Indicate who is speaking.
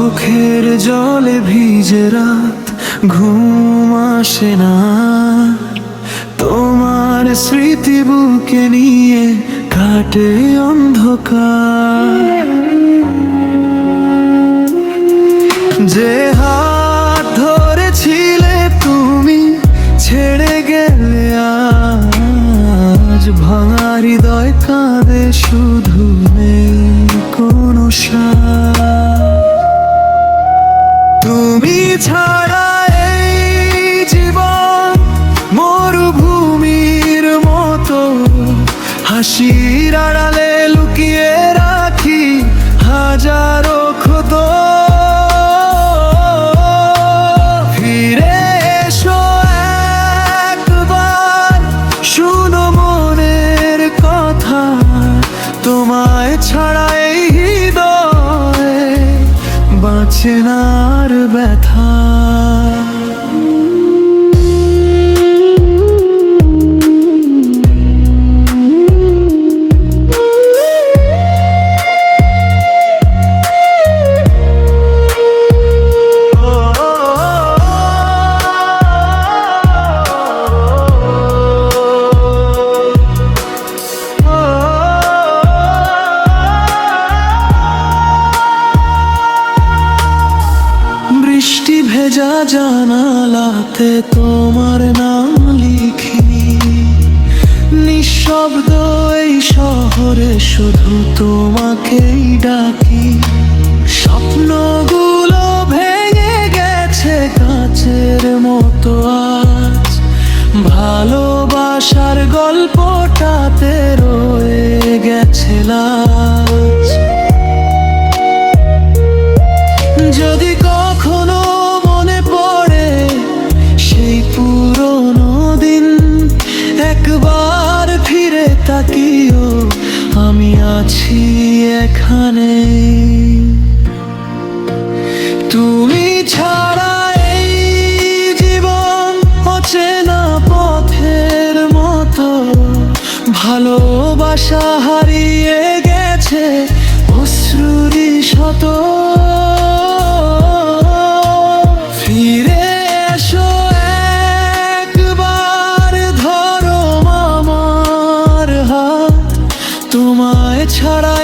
Speaker 1: চোখের জলে ভিজে রাত, ঘুম আসে না। তোমার স্মৃতি বুকে নিয়ে কাটে অন্ধকার। যে হাত ধরেছিলে তুমি ছেড়ে গেলে আজ, ভাঙা হৃদয় কাঁদে শুধু, নেই কোনো সার। তুমি ছাড়া এই জীবন মরুভূমির মতো, হাসির আড়ালে লুকিয়ে রাখি হাজারো ক্ষত। ফিরে এসো একবার, শুনো মনের কথা, তোমায় ছাড়া এই হৃদয় বাঁচে না আর ব্যথা। বৃষ্টি ভেজা জানালাতে তোমার নাম লিখি, নিঃশব্দ এই শহরে শুধু তোমাকেই ডাকি। স্বপ্নগুলো ভেঙে গেছে কাচের মতো আজ, ভালোবাসার গল্পটাতে রয়ে গেছে লাজ। যদি কখনো মনে পড়ে সেই পুরনো দিন, একবার ফিরে তাকিও, আমি আছি এখানে। তুমি ছাড়া এই জীবন অচেনা পথের মতো, ভালোবাসা হারিয়ে গেছে অশ্রুরি শত। ফিরে এসো একবার, ধরো আমার হাত, তোমায় ছাড়া